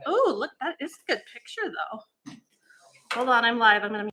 Oh, look, that is a good picture though. Hold on, I'm live. I'm gonna.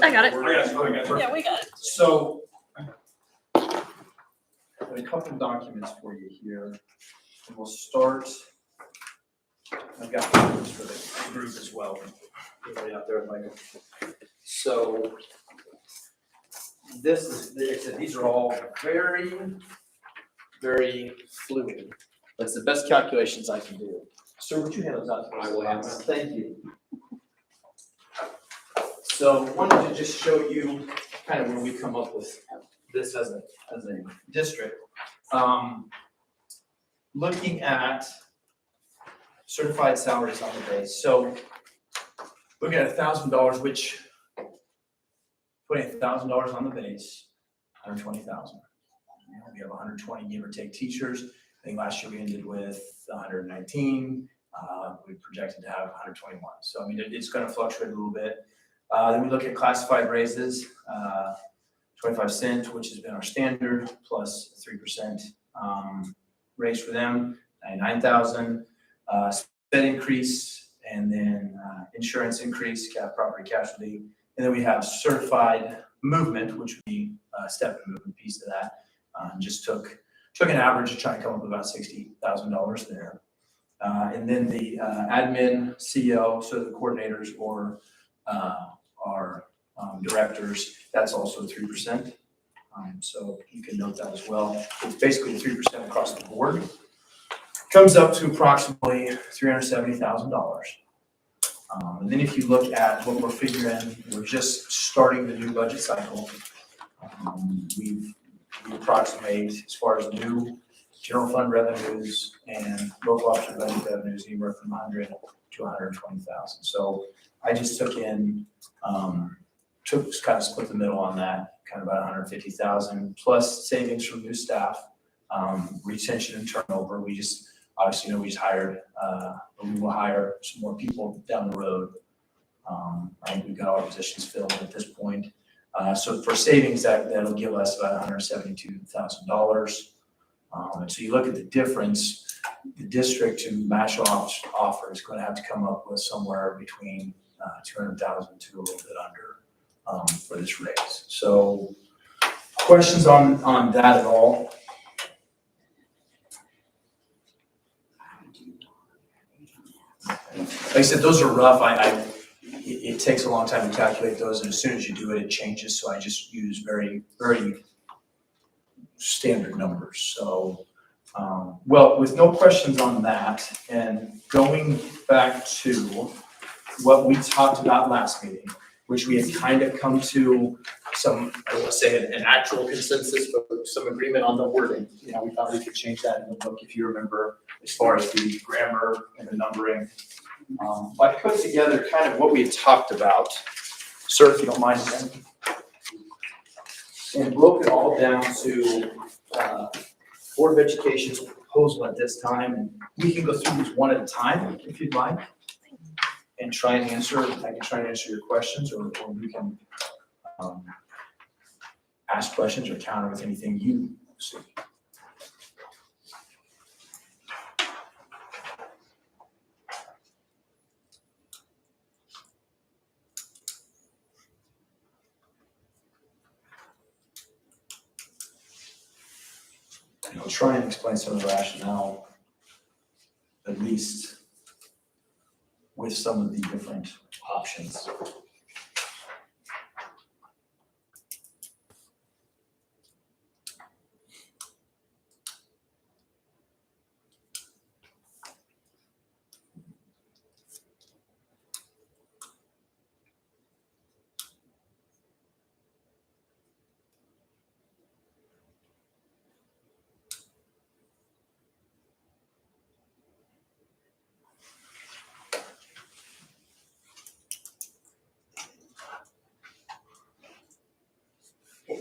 I got it. Yeah, we got it. So have a couple of documents for you here. And we'll start. I've got documents for the group as well. Everybody out there, Michael. So this is, like I said, these are all very, very fluid. That's the best calculations I can do. Sir, would you hand those out to us? I will have them. Thank you. So I wanted to just show you kind of where we come up with this as a district. Looking at certified salaries on the base. So looking at $1,000, which putting $1,000 on the base, 120,000. We have 120 give or take teachers. I think last year we ended with 119. We projected to have 121. So I mean, it's going to fluctuate a little bit. Then we look at classified raises, 25 cents, which has been our standard, plus 3% raise for them, 99,000. Sped increase, and then insurance increase, property casualty. And then we have certified movement, which would be a step and movement piece of that. Just took an average to try and come up with about $60,000 there. And then the admin, CEO, so the coordinators or our directors, that's also 3%. So you can note that as well. It's basically 3% across the board. Comes up to approximately $370,000. And then if you look at what we're figuring, we're just starting the new budget cycle. We approximate, as far as new general fund revenues and local option budget revenues, anywhere from 100 to 120,000. So I just took kind of split the middle on that, kind of about 150,000 plus savings from new staff, retention and turnover. We just obviously, we just hired, we will hire some more people down the road. I think we've got all positions filled at this point. So for savings, that'll give us about $172,000. And so you look at the difference, the district to match offer is going to have to come up with somewhere between 200,000 to a little bit under for this raise. So questions on that at all? Like I said, those are rough. It takes a long time to calculate those, and as soon as you do it, it changes. So I just use very, very standard numbers. So, well, with no questions on that, and going back to what we talked about last meeting, which we had kind of come to some, I don't want to say an actual consensus, but some agreement on the wording. We thought we could change that in the book, if you remember, as far as the grammar and the numbering. I put together kind of what we had talked about, sir, if you don't mind again, and broke it all down to Board of Education's proposal at this time. And we can go through these one at a time if you'd like, and try and answer. I can try and answer your questions, or we can ask questions or counter with anything you see. And I'll try and explain some of the rationale, at least with some of the different options.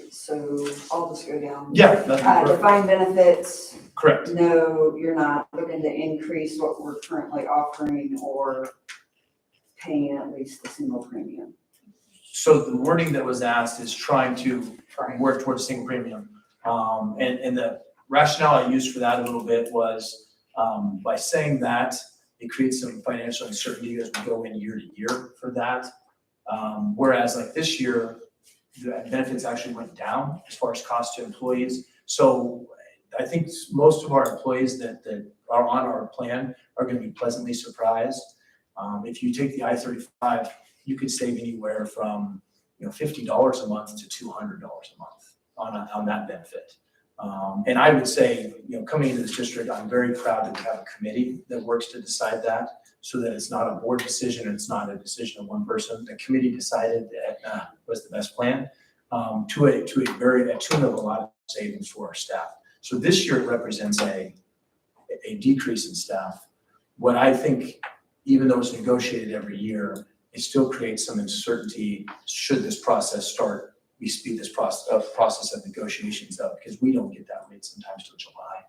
So I'll just go down. Yeah, that's correct. Defined benefits, Correct. no, you're not looking to increase what we're currently offering or paying at least the single premium. So the wording that was asked is trying to work towards single premium. And the rationale I used for that a little bit was by saying that it creates some financial uncertainty as we go in year to year for that. Whereas like this year, the benefits actually went down as far as cost to employees. So I think most of our employees that are on our plan are gonna be pleasantly surprised. If you take the I-35, you could save anywhere from, $50 a month to $200 a month on that benefit. And I would say, coming into this district, I'm very proud that we have a committee that works to decide that, so that it's not a board decision, and it's not a decision of one person. The committee decided that Aetna was the best plan, to a tune of a lot of savings for our staff. So this year it represents a decrease in staff. What I think, even though it's negotiated every year, it still creates some uncertainty should this process start. We speed this process of negotiations up, because we don't get that rate sometimes till July.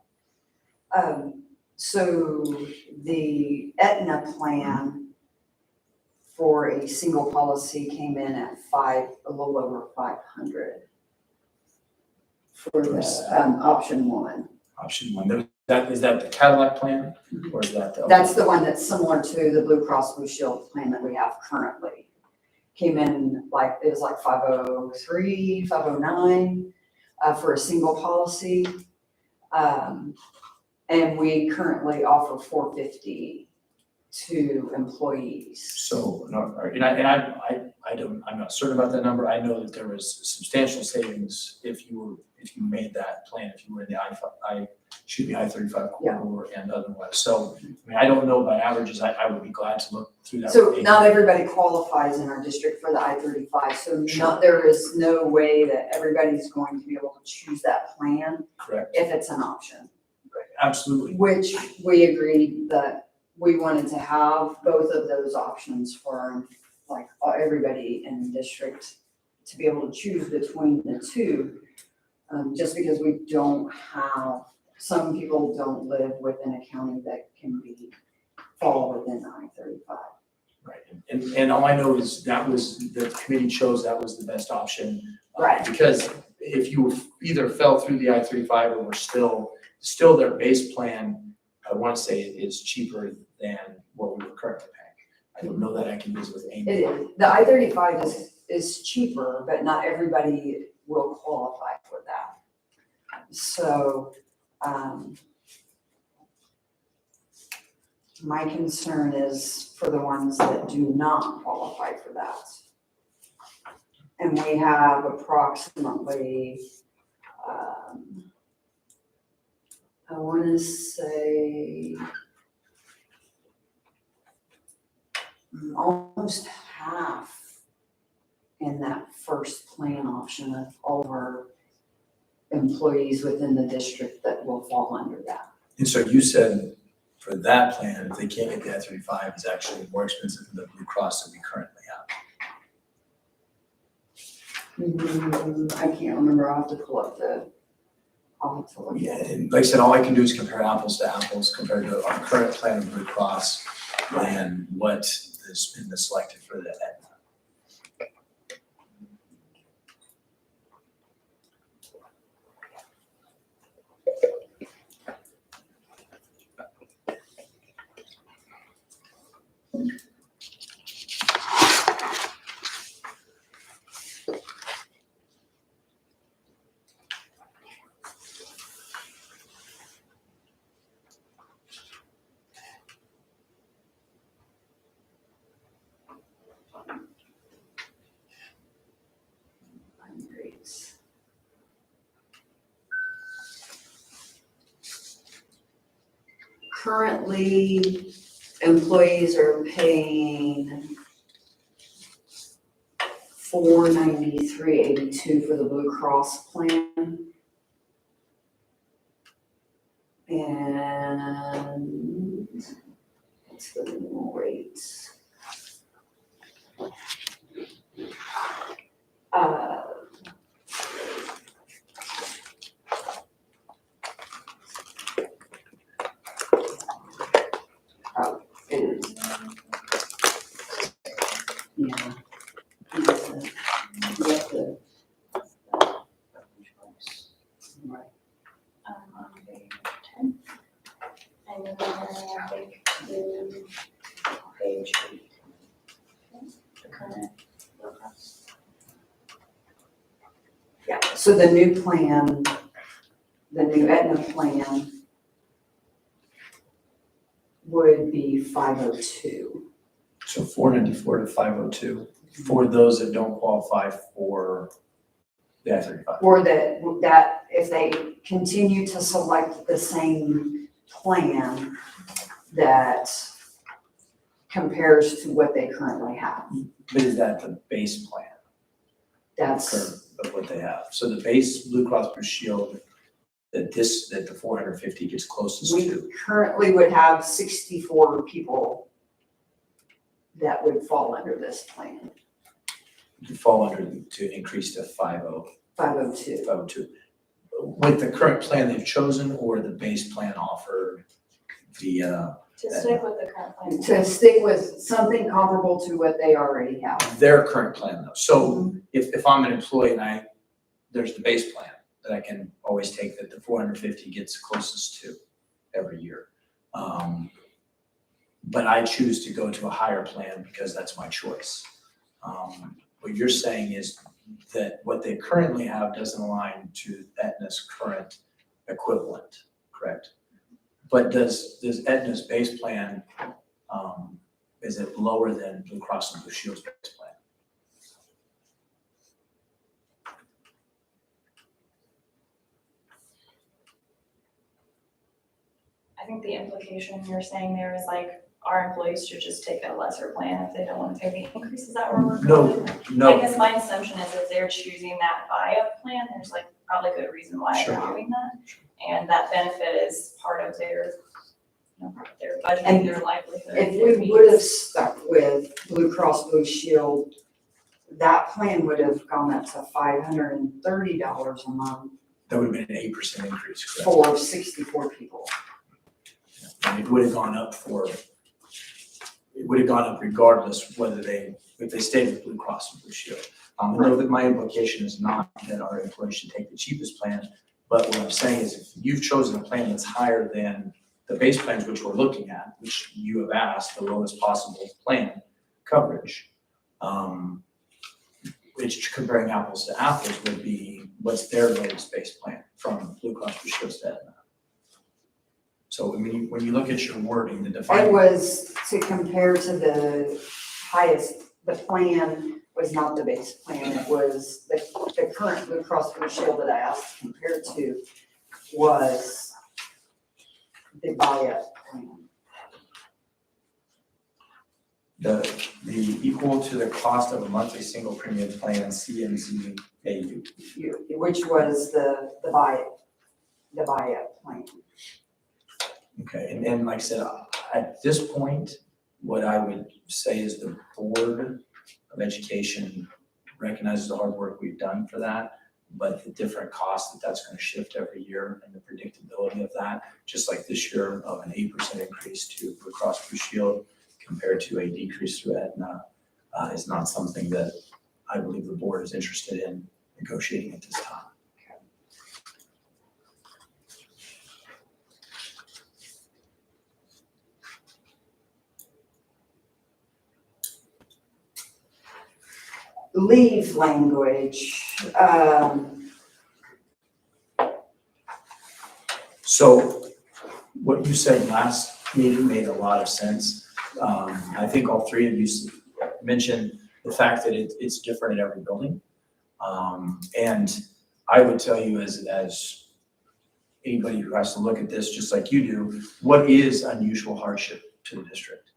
So the Aetna plan for a single policy came in at a little over 500 for the option one. Option one, is that the Cadillac plan, or is that the? That's the one that's similar to the Blue Cross Blue Shield plan that we have currently. Came in it was like 503, 509 for a single policy. And we currently offer $450 to employees. So, no, I'm not certain about that number. I know that there was substantial savings if you made that plan, if you were in the I-35 corridor and otherwise. So, I don't know by averages. I would be glad to look through that. So not everybody qualifies in our district for the I-35. So Sure. there is no way that everybody's going to be able to choose that plan Correct. if it's an option. Absolutely. Which we agreed that we wanted to have both of those options for everybody in the district to be able to choose between the two. Just because we don't have, some people don't live within a county that can fall within the I-35. Right. And all I know is the committee chose that was the best option. Right. Because if you either fell through the I-35 or were still their base plan, I want to say is cheaper than what we were currently paying. I don't know that. I can visit with Amy. It is. The I-35 is cheaper, but not everybody will qualify for that. So, my concern is for the ones that do not qualify for that. And we have approximately, I want to say almost half in that first plan option of all of our employees within the district that will fall under that. And so you said for that plan, if they can't get the I-35, it's actually more expensive than the Blue Cross that we currently have. I can't remember. I'll have to pull up I'll have to look. Yeah, and like I said, all I can do is compare apples to apples compared to our current plan of Blue Cross and what has been selected for the Aetna. Currently, employees are paying $493.82 for the Blue Cross plan. And what's the minimum rates? Yeah. You have to. Right. On page 10. And then we're going to page 8. Okay, the current workouts. Yeah, so the new plan the new Aetna plan would be 502. So 494 to 502 for those that don't qualify for the I-35. Or that if they continue to select the same plan that compares to what they currently have. But is that the base plan That's, of what they have? So the base Blue Cross Blue Shield, that the 450 gets closest we to. currently would have 64 people that would fall under this plan, To fall under, to increase to 502. 502. With the current plan they've chosen or the base plan offered via To stick with the current plan. To stick with something comparable to what they already have. their current plan though. So if I'm an employee and there's the base plan that I can always take that the 450 gets closest to every year. But I choose to go to a higher plan because that's my choice. What you're saying is that what they currently have doesn't align to Aetna's current equivalent, correct? But does Aetna's base plan, is it lower than Blue Cross and Blue Shield's base plan? I think the implication you're saying there is like, our employees should just take a lesser plan if they don't want to pay the increase, is that where we're going? I No, guess my assumption is if they're choosing that buy-up plan, there's like probably good reason why they're Sure. doing that. And that benefit is part of their, their budget, And their livelihood. If their we would have needs. stuck with Blue Cross Blue Shield, that plan would have gone up to $530 a month that would have been an 8% increase, correct? for 64 people. And it would have gone up regardless whether if they stayed with Blue Cross and Blue Shield. I know that my implication is not that our employees should take the cheapest plan, but what I'm saying is if you've chosen a plan that's higher than the base plans which we're looking at, which you have asked, the lowest possible plan coverage, which comparing apples to apples would be what's their lowest base plan from Blue Cross Blue Shield to Aetna. So when you look at your wording, the It defining. was to compare to the highest, the plan was not the base plan, it was the current Blue Cross Blue Shield that I asked compared to was the buy-up plan. The equal to the cost of a monthly single premium plan, CMZAU. Which was the buy-up plan. Okay, and then like I said, at this point, what I would say is the Board of Education recognizes the hard work we've done for that, but the different costs that's gonna shift every year and the predictability of that, just like this year of an 8% increase to Blue Cross Blue Shield compared to a decrease through Aetna, is not something that I believe the board is interested in negotiating at this time. Leave language, So what you said last meeting made a lot of sense. I think all three of you mentioned the fact that it's different in every building. And I would tell you as anybody who has to look at this, just like you do, what is unusual hardship to the district?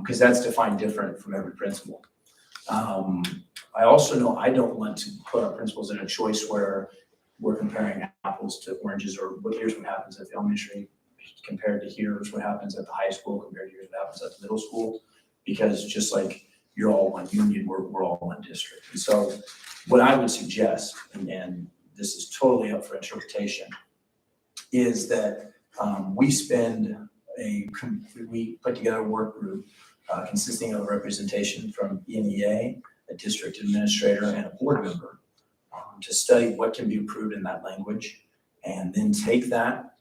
Because that's defined different from every principal. I also know I don't want to put our principals in a choice where we're comparing apples to oranges, or here's what happens at the elementary compared to here's what happens at the high school compared to here's what happens at the middle school. Because just like you're all one union, we're all one district. And so what I would suggest, and this is totally up for interpretation, is that we put together a work group consisting of representation from EMEA, a district administrator, and a board member to study what can be improved in that language, and then take that,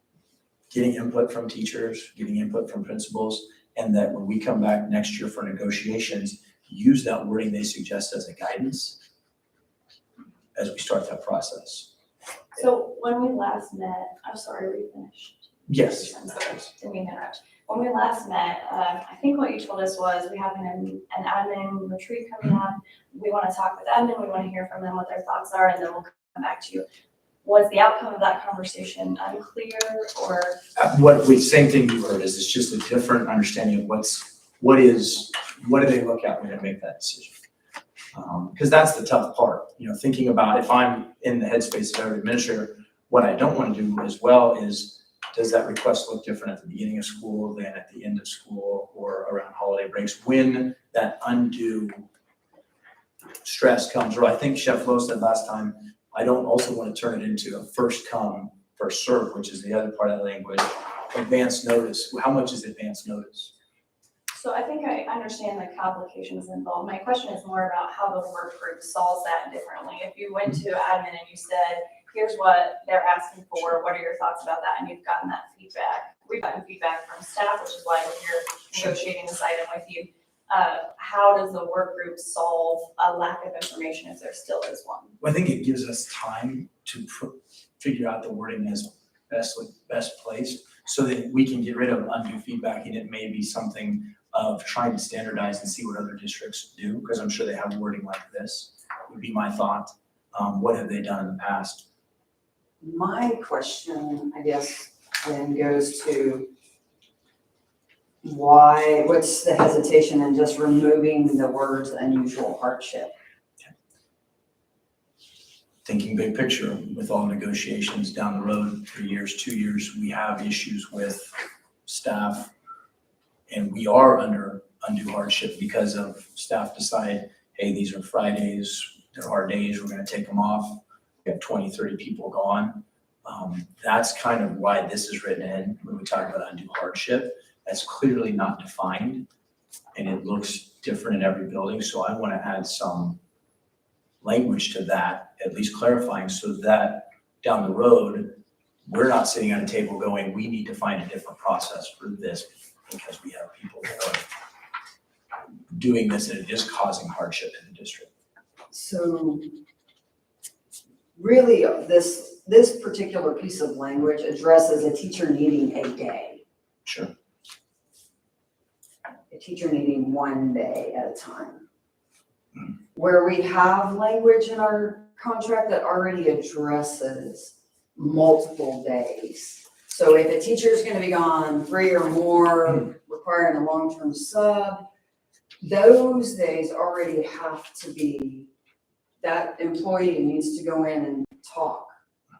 getting input from teachers, getting input from principals, and that when we come back next year for negotiations, use that wording they suggest as a guidance as we start that process. So when we last met, I'm sorry, were you finished? Yes. Didn't mean to interrupt. When we last met, I think what you told us was we have an admin retreat coming up. We want to talk with admin, we want to hear from them what their thoughts are, and then we'll come back to you. Was the outcome of that conversation unclear or? Same thing you heard is it's just a different understanding of what do they look at when they make that decision? Because that's the tough part, thinking about if I'm in the headspace of every administrator, what I don't want to do as well is, does that request look different at the beginning of school than at the end of school or around holiday breaks when that undue stress comes? Or I think Chef Lowe said last time, I don't also want to turn it into a first come, first serve, which is the other part of the language. Advance notice, how much is advance notice? So I think I understand the complications involved. My question is more about how the work group solves that differently. If you went to admin and you said, here's what they're asking for, what are your thoughts about that? And you've gotten that feedback. We've gotten feedback from staff, which is why we're here negotiating this item with you. How does the work group solve a lack of information if there still is one? Well, I think it gives us time to figure out the wording as best placed so that we can get rid of undue feedback, and it may be something of trying to standardize and see what other districts do, because I'm sure they have wording like this, would be my thought. What have they done in the past? My question, I guess, then goes to what's the hesitation in just removing the words unusual hardship? Thinking big picture with all negotiations down the road, 3 years, 2 years, we have issues with staff, and we are under undue hardship because of staff decide, hey, these are Fridays, they're our days, we're gonna take them off. We have 20, 30 people gone. That's kind of why this is written in when we talk about undue hardship. That's clearly not defined, and it looks different in every building, so I wanna add some language to that, at least clarifying, so that down the road, we're not sitting at a table going, we need to find a different process for this because we have people that are doing this and it is causing hardship in the district. So really, this particular piece of language addresses a teacher needing a day. Sure. A teacher needing 1 day at a time. Where we have language in our contract that already addresses multiple days. So if a teacher is gonna be gone 3 or more, requiring a long-term sub, those days already have to be, that employee needs to go in and talk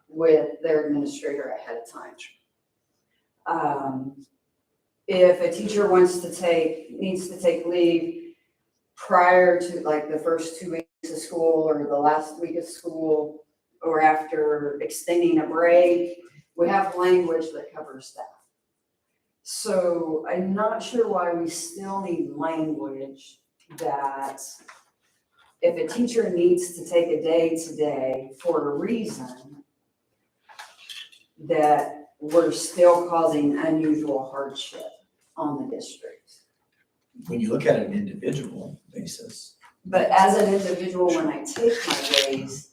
with their administrator ahead of time. If a teacher needs to take leave prior to like the first 2 weeks of school or the last week of school, or after extending a break, we have language that covers that. So I'm not sure why we still need language that if a teacher needs to take a day today for a reason, that we're still causing unusual hardship on the district. When you look at an individual basis, But as an individual, when I take my days,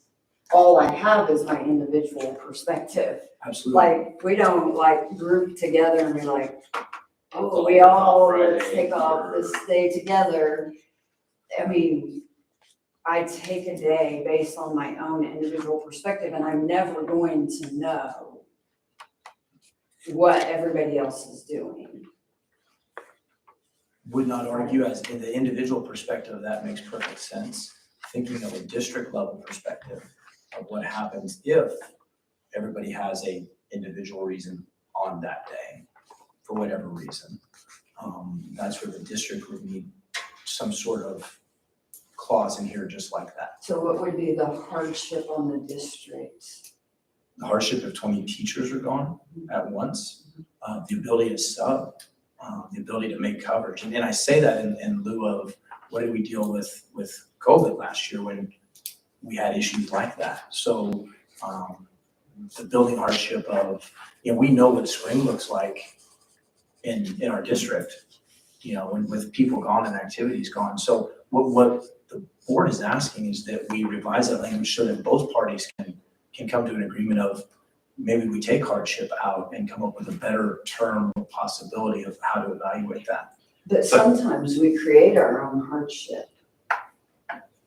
all I have is my individual perspective. absolutely. Like, we don't like group together and be like, oh, we all, let's take off this day together. I mean, I take a day based on my own individual perspective, and I'm never going to know what everybody else is doing. Would not argue as in the individual perspective, that makes perfect sense. Thinking of a district level perspective of what happens if everybody has a individual reason on that day, for whatever reason. That's where the district would need some sort of clause in here just like that. So what would be the hardship on the district? The hardship if 20 teachers are gone at once, the ability to sub, the ability to make coverage. And I say that in lieu of what did we deal with COVID last year when we had issues like that. So the building hardship of, we know what spring looks like in our district, when with people gone and activities gone. So what the board is asking is that we revise that language so that both parties can come to an agreement of maybe we take hardship out and come up with a better term or possibility of how to evaluate that. But sometimes we create our own hardship.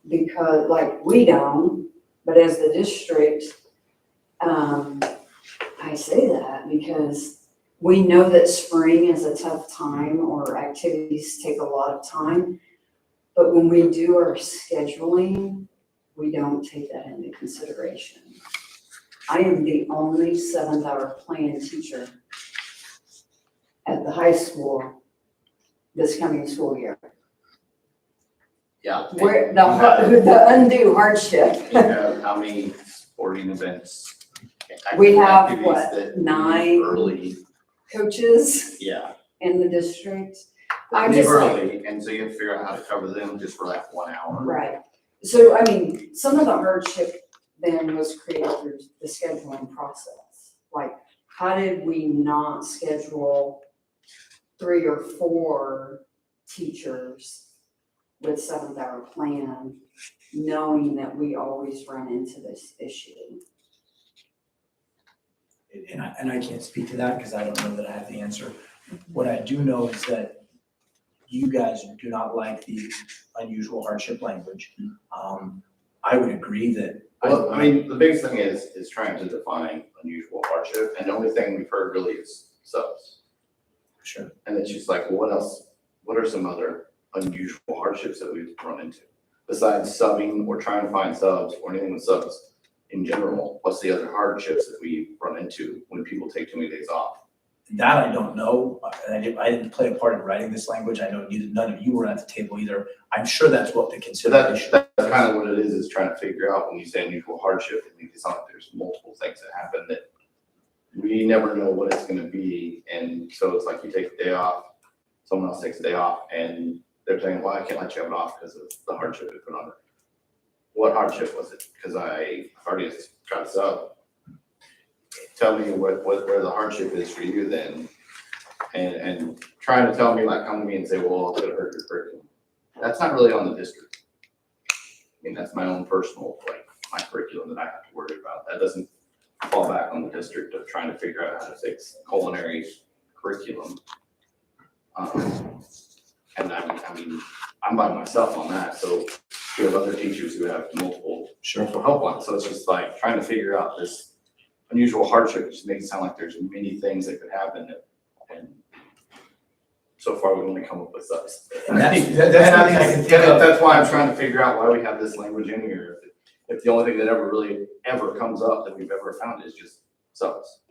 Because, like, we don't, but as the district, I say that because we know that spring is a tough time or activities take a lot of time. But when we do our scheduling, we don't take that into consideration. I am the only 7th-hour plan teacher at the high school this coming school year. Yeah. Where the undue hardship. You have how many sporting events? We have, activities what, that leave 9? Early, Coaches yeah. in the district. That I'm leave just like, early, and so you have to figure out how to cover them just for that 1 hour. right. So, I mean, some of the hardship then was created through the scheduling process. Like, how did we not schedule 3 or 4 teachers with 7th-hour plan, knowing that we always run into this issue? And I can't speak to that because I don't know that I have the answer. What I do know is that you guys do not like the unusual hardship language. I would agree that. Well, I mean, the biggest thing is trying to define unusual hardship, and the only thing we've heard really is subs. Sure. And it's just like, well, what else, what are some other unusual hardships that we've run into? Besides subbing or trying to find subs or anything with subs in general, what's the other hardships that we run into when people take too many days off? That I don't know. I didn't play a part in writing this language. I know none of you were at the table either. I'm sure that's what the So that's consideration. kind of what it is trying to figure out when you say unusual hardship. It makes it sound like there's multiple things that happen that we never know what it's gonna be. And so it's like you take a day off, someone else takes a day off, and they're saying, well, I can't let you have it off because of the hardship it put on her. What hardship was it? Because I already got a sub. Tell me where the hardship is for you then. And trying to tell me, like, come to me and say, well, it's gonna hurt your curriculum. That's not really on the district. I mean, that's my own personal, like, my curriculum that I have to worry about. That doesn't fall back on the district of trying to figure out how to fix culinary curriculum. And I mean, I'm by myself on that, so we have other teachers who have multiple help on it. So it's just like trying to figure out this unusual hardship, just makes it sound like there's many things that could happen and so far we've only come up with subs. And that's the thing I can think of. That's why I'm trying to figure out why we have this language in here. If the only thing that ever comes up that we've ever found is just subs.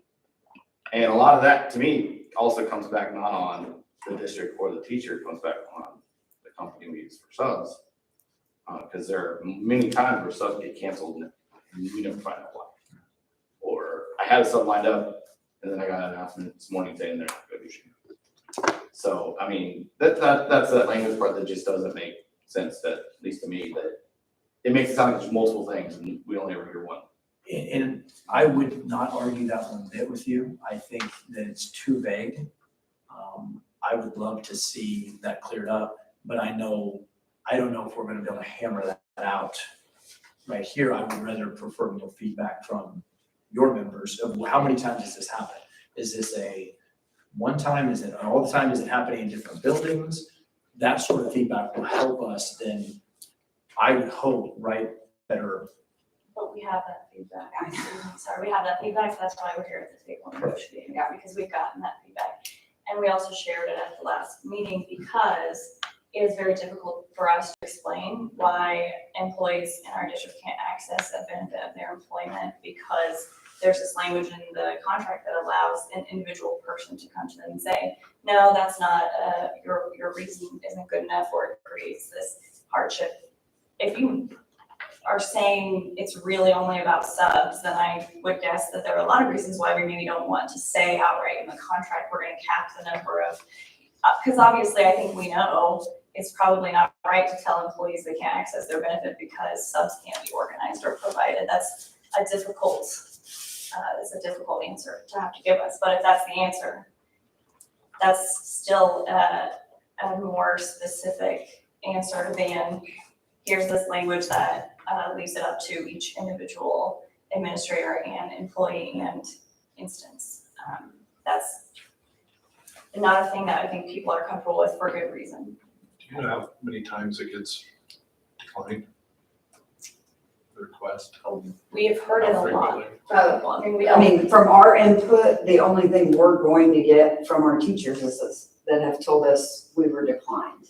And a lot of that, to me, also comes back not on the district or the teacher, it comes back on the company we use for subs. Because there are many times where subs get canceled and we never find out why. Or I had a sub lined up and then I got an announcement this morning saying they're not going to be shooting. So, I mean, that's that language part that just doesn't make sense, that, at least to me, that it makes it sound like there's multiple things and we only ever hear one. And I would not argue that one bit with you. I think that it's too vague. I would love to see that cleared up, but I don't know if we're gonna be able to hammer that out right here. I would rather prefer more feedback from your members of how many times does this happen? Is this a one time? Is it all the time? Is it happening in different buildings? That sort of feedback will help us then, I would hope, write better. But we have that feedback. Sorry, we have that feedback. That's why we're here at the table negotiating, because we've gotten that feedback. And we also shared it at the last meeting because it is very difficult for us to explain why employees in our district can't access a benefit of their employment, because there's this language in the contract that allows an individual person to come to them and say, no, that's not, your reason isn't good enough, or it creates this hardship. If you are saying it's really only about subs, then I would guess that there are a lot of reasons why we maybe don't want to say outright in the contract, we're gonna cap the number of, because obviously I think we know it's probably not right to tell employees they can't access their benefit because subs can't be organized or provided. That's a difficult answer to have to give us, but if that's the answer, that's still a more specific answer than here's this language that leaves it up to each individual administrator and employee and instance. That's not a thing that I think people are comfortable with for good reason. Do you know how many times it gets declined? The request? We have heard it a How lot. frequently? Well, I mean, we I don't, mean, from our input, the only thing we're going to get from our teachers is this, that have told us we were declined.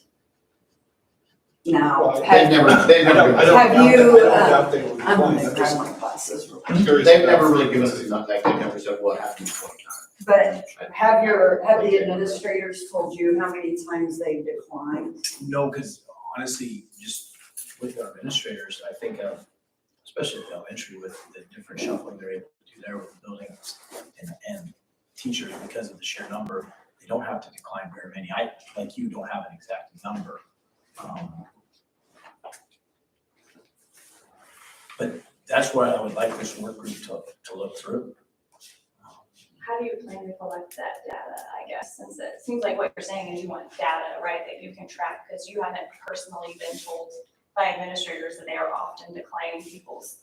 Now, Well, They've never, they've I don't, never, I don't Have doubt you, that, I don't doubt they will I'm decline. gonna I'm just grab my glasses real quick. I'm curious. they've about never really the given us frequency. enough, like, they've never said what happened 20 times. But have the administrators told you how many times they've declined? No, because honestly, just with our administrators, I think of, especially at the elementary, with the different shuffling they're able to do there with the buildings and teachers, because of the sheer number, they don't have to decline very many. I, like you, don't have an exact number. But that's why I would like this work group to look through. how do you plan to collect that data, I guess, since it seems like what you're saying is you want data, right, that you can track, because you haven't personally been told by administrators that they are often declining people's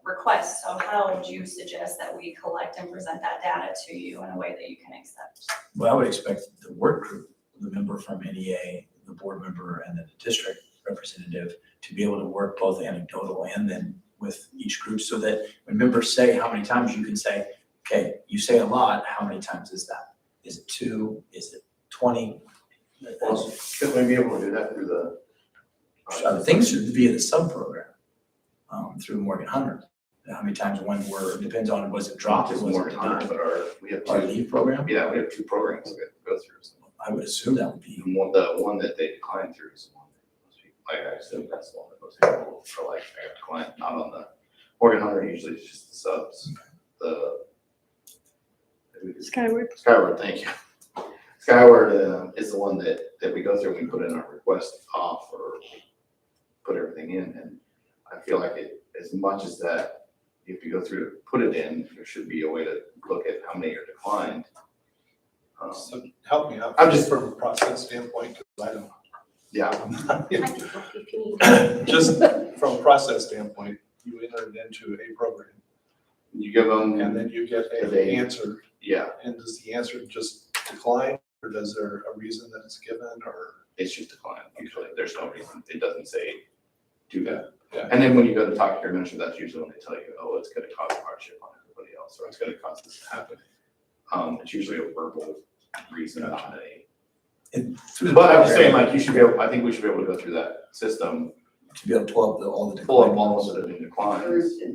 requests. So how would you suggest that we collect and present that data to you in a way that you can accept? Well, I would expect the work group, the member from NEA, the board member, and then the district representative to be able to work both anecdotal and then with each group, so that when members say how many times, you can say, okay, you say a lot, how many times is that? Is it 2? Is it 20? Well, should we be able to do that through the? I would think should be the sub-program through Morgan Hunter. How many times one word, depends on, was it dropped, Just was more it time, denied? but we have Our two, leave program, yeah, we have 2 programs that we go through. So I would assume that would be, the one that they decline through is the one that most people, like, I assume that's the one that most people are like, I have to decline, not on the, Morgan Hunter usually is just the subs, Skyward. Skyward, thank you. Skyward is the one that we go through and we put in our request off or put everything in, and I feel like it, as much as that, if you go through to put it in, there should be a way to look at how many are declined. So help me out. I'm just- From a process standpoint, because I don't. Yeah, I'm not, you I know, can help you if you need. just from a process standpoint, you enter it into a program you give them, and then you get The an date. answer. yeah, And does the answer just decline, or does there a reason that it's given, or? it's just decline, usually, there's no reason, it doesn't say do that. Yeah. And then when you go to talk to your administrator, that's usually when they tell you, oh, it's gonna cause hardship on everybody else, or it's gonna cause this to happen. It's usually a verbal reason, not a. and through the But I'm just saying, program, like, you should be able, I think we should be able to go through that system, to be able to pull up all the. pull up all of that have been declined,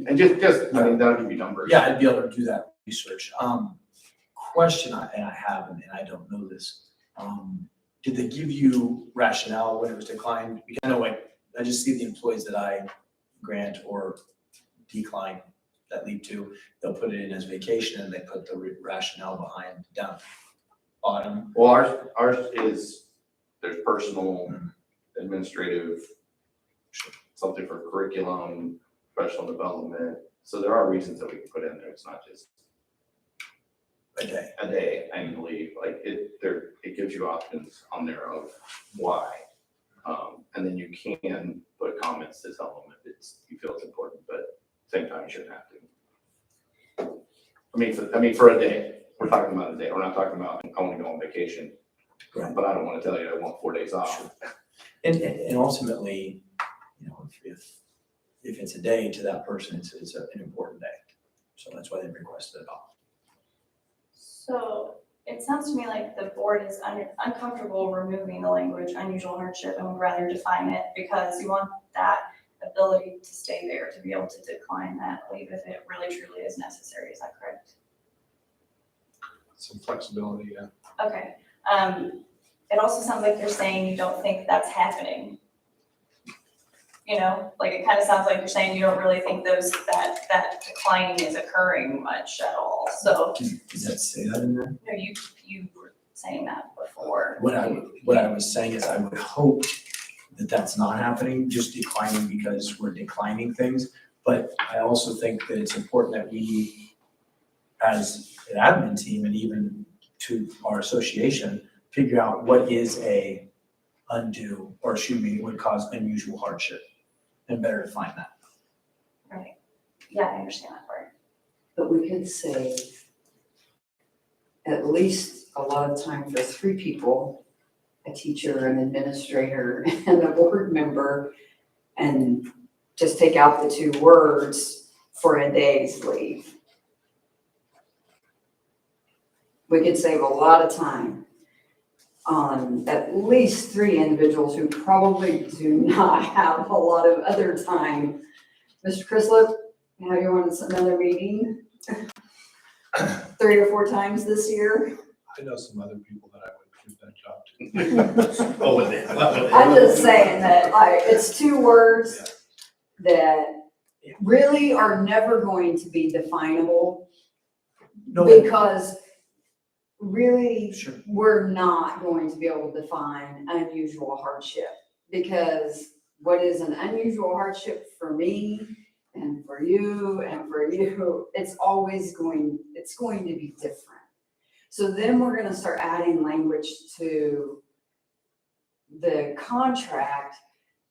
and just, I mean, that'll give you numbers. Yeah, I'd be able to do that research. Question I have, and I don't know this, did they give you rationale when it was declined? Because I know, like, I just see the employees that I grant or decline that leave to, they'll put it in as vacation and they put the rationale behind down bottom. Well, ours is, there's personal, administrative, something for curriculum, professional development, so there are reasons that we can put in there, it's not just A day. a day annual leave, like it gives you options on there of why. And then you can put comments to tell them if you feel it's important, but at the same time, you shouldn't have to. I mean, for a day, we're talking about a day, we're not talking about, I want to go on vacation, Right. but I don't want to tell you I want 4 days off. And ultimately, you know, if it's a day to that person, it's an important day. So that's why they requested it off. So it sounds to me like the board is uncomfortable removing the language unusual hardship and would rather define it because you want that ability to stay there, to be able to decline that leave if it really truly is necessary. Is that correct? Some flexibility, yeah. Okay. It also sounds like you're saying you don't think that's happening. You know, like it kind of sounds like you're saying you don't really think that declining is occurring much at all. So, Does that say that in there? no, you were saying that before. What I was saying is I would hope that that's not happening, just declining because we're declining things. But I also think that it's important that we, as an admin team and even to our association, figure out what is a undue, or would cause unusual hardship, and better define that. Right. Yeah, I understand that part. But we could save at least a lot of time for 3 people, a teacher, an administrator, and a board member, and just take out the 2 words for a day's leave. We could save a lot of time on at least 3 individuals who probably do not have a lot of other time. Mr. Crislip, how you want another meeting? 3 or 4 times this year? I know some other people that I would give that job to. Oh, with it. I'm just saying that, like, it's 2 words that really are never going to be definable No, because really, sure. we're not going to be able to define unusual hardship. Because what is an unusual hardship for me and for you, it's always going to be different. So then we're gonna start adding language to the contract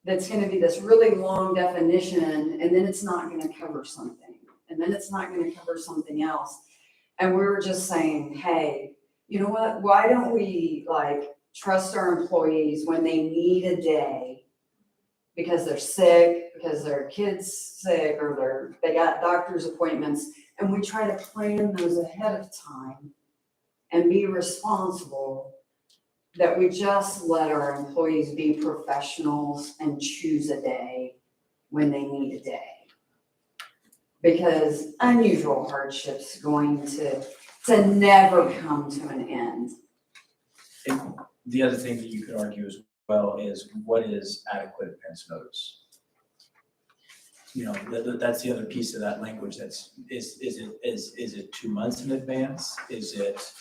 that's gonna be this really long definition, and then it's not gonna cover something, and then it's not gonna cover something else. And we were just saying, hey, you know what, why don't we trust our employees when they need a day because they're sick, because their kid's sick, or they got doctor's appointments, and we try to plan those ahead of time and be responsible, that we just let our employees be professionals and choose a day when they need a day. Because unusual hardship's going to never come to an end. And the other thing that you could argue as well is what is adequate advance notice? You know, that's the other piece of that language is it 2 months in advance? Is it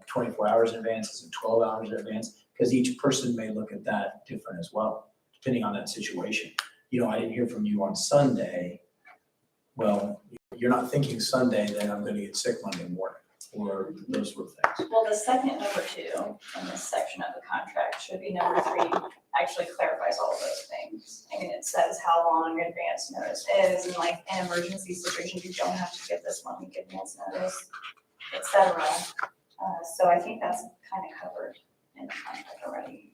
24 hours in advance? Is it 12 hours in advance? Because each person may look at that different as well, depending on that situation. You know, I didn't hear from you on Sunday. Well, you're not thinking Sunday, then I'm gonna get sick Monday morning, or those sort of things. Well, the second number 2 in this section of the contract should be number 3, actually clarifies all of those things. I mean, it says how long advance notice is, and like in emergency situations, you don't have to give this 1 week advance notice, et cetera. So I think that's kind of covered in the contract already.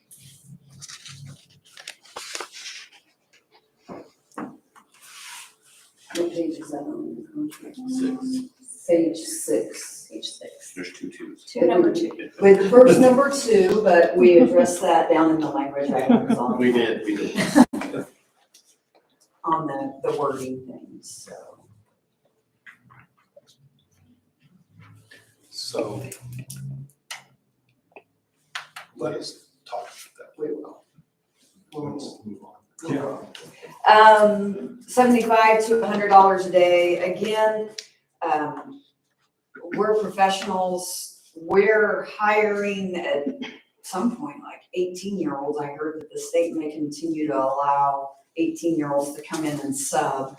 What page is that on the contract? 6. Page 6. Page 6. There's 2 twos. Number 2. With the first number 2, but we addressed that down in the language items on. We did. On the wording things, so. So let us talk about We will. that. Let's move on. $75 to $100 a day. Again, we're professionals. We're hiring at some point, like 18-year-olds. I heard that the state may continue to allow 18-year-olds to come in and sub.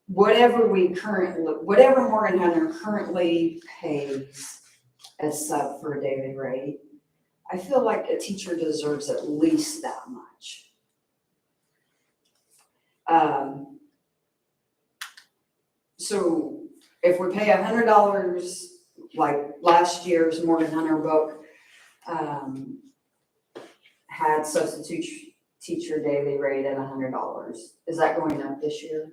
Whatever Morgan Hunter currently pays as sub for a daily rate, I feel like a teacher deserves at least that much. So if we pay $100, like last year's Morgan Hunter book had substitute teacher daily rate at $100. Is that going up this year?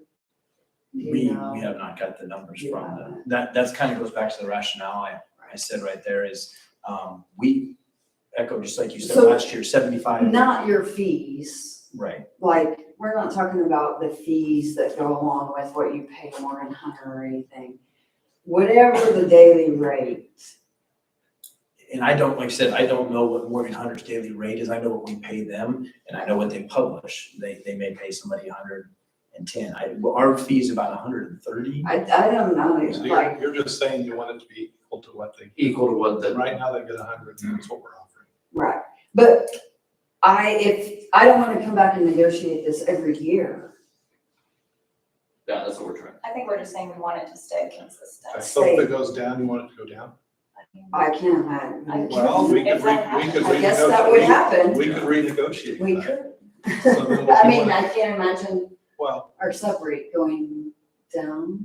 Do you We know? have not got the numbers You from haven't. that's kind of goes back to the rationale I said right there is, we echo, just like you said So- last year, 75. Not your fees. Right, Like, we're not talking about the fees that go along with what you pay Morgan Hunter or anything. Whatever the daily rate. and I don't, like I said, I don't know what Morgan Hunter's daily rate is, I know what we pay them, and I know what they publish, they may pay somebody 110, our fee's about 130. I don't know, So like, you're just saying you want it to be equal to what they, Equal to what the. right now they get 100, and that's what we're offering. right. But if I don't want to come back and negotiate this every year. Yeah, that's what we're trying. I think we're just saying we want it to stay consistent. So if it goes down, you want it to go down? I can't imagine. Well, we could, If that we could I guess that would renegotiate, happen. we could renegotiate We that. could. So then if I you mean, want- I can't imagine Well, our sub rate going down.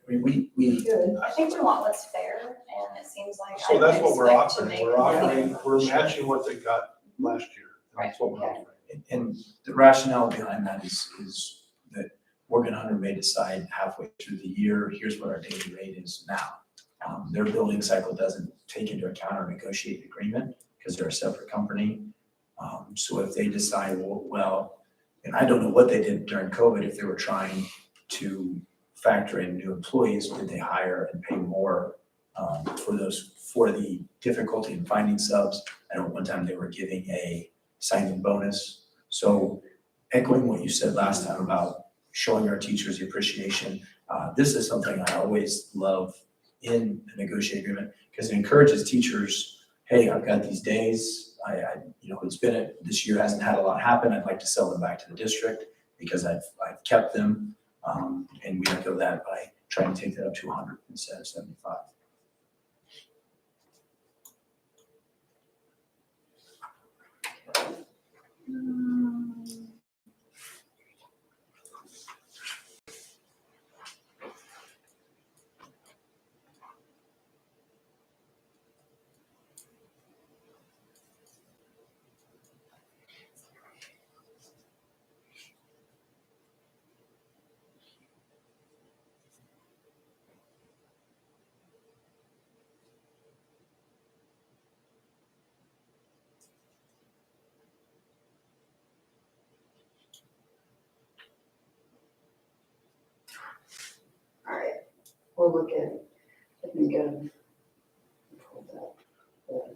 I mean, we, Good. I think we want what's fair, and it seems like. so I that's would what we're expect to offering. make We're offering, money. we're matching what they got last year. That's what we're Right, offering. and the rationale behind that is that Morgan Hunter may decide halfway through the year, here's what our daily rate is now. Their billing cycle doesn't take into account our negotiated agreement because they're a separate company. So if they decide, well, and I don't know what they did during COVID, if they were trying to factor in new employees, did they hire and pay more for the difficulty in finding subs? I know one time they were giving a signing bonus. So echoing what you said last time about showing our teachers the appreciation, this is something I always love in a negotiated agreement because it encourages teachers, hey, I've got these days, it's been, this year hasn't had a lot happen, I'd like to sell them back to the district because I've kept them. And we echo that by trying to take that up to 100 instead of 75. All right, we'll look at, I think, pulled up the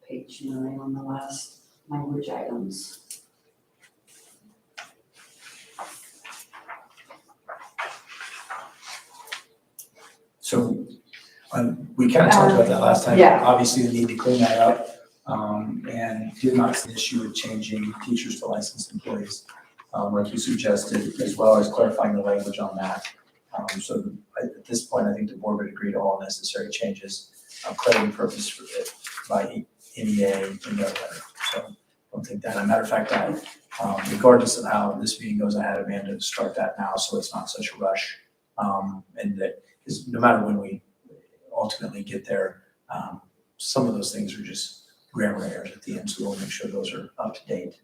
page 9 on the last language items. So we kind of talked about that last time. Yeah. Obviously, the need to clean that up. And did not see an issue with changing teachers to licensed employees, like you suggested, as well as clarifying the language on that. So at this point, I think the board would agree to all necessary changes, clarity purpose for it by NEA in their letter. So I don't think that, as a matter of fact, regardless of how this meeting goes, I had Amanda start that now, so it's not such a rush. And that, because no matter when we ultimately get there, some of those things are just grammar errors at the end, so we'll make sure those are up to date.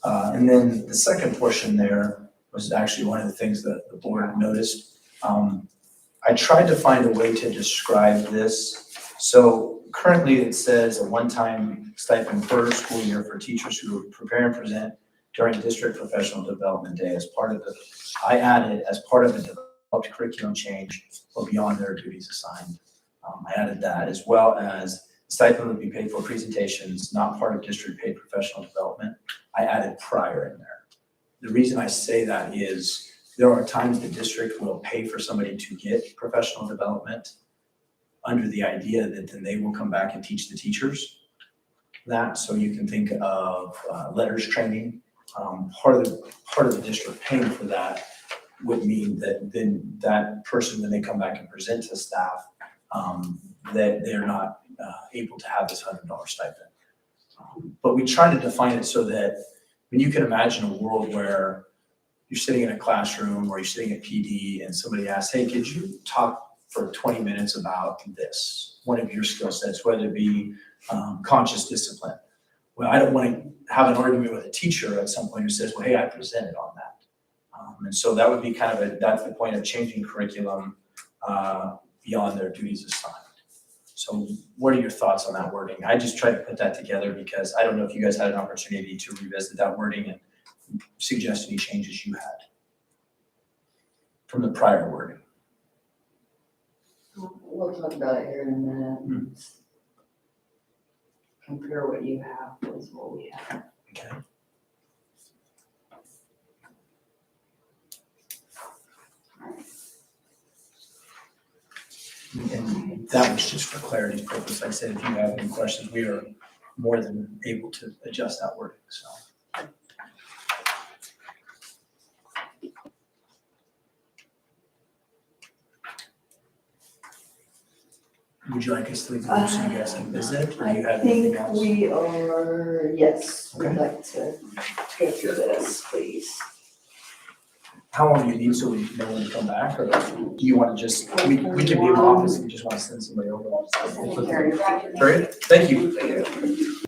And then the second portion there was actually one of the things that the board noticed. I tried to find a way to describe this. So currently it says a one-time stipend per school year for teachers who prepare and present during District Professional Development Day as part of I added as part of the developed curriculum change or beyond their duties assigned. I added that, as well as stipend would be paid for presentations, not part of district paid professional development. I added prior in there. The reason I say that is there are times the district will pay for somebody to get professional development under the idea that then they will come back and teach the teachers that. So you can think of letters training. Part of the district paying for that would mean that then that person, when they come back and present to staff, that they're not able to have this $100 stipend. But we try to define it so that, you can imagine a world where you're sitting in a classroom or you're sitting at PD and somebody asks, hey, could you talk for 20 minutes about this, one of your skill sets, whether it be conscious discipline. Well, I don't want to have an argument with a teacher at some point who says, well, hey, I presented on that. And so that would be kind of that's the point of changing curriculum beyond their duties assigned. So what are your thoughts on that wording? I just tried to put that together because I don't know if you guys had an opportunity to revisit that wording and suggest any changes you had from the prior wording. We'll talk about it here in a minute. Compare what you have with what we have. Okay. And that was just for clarity's purpose. Like I said, if you have any questions, we are more than able to adjust that wording, so. Would you like us to leave the room so you guys can visit, or do you have anything else? I think we are, yes, we'd Okay. like to go through this, please. how long do you need so we know when to come back, or do you wanna just, we can be in the office if you just wanna send somebody over? Very good, thank you.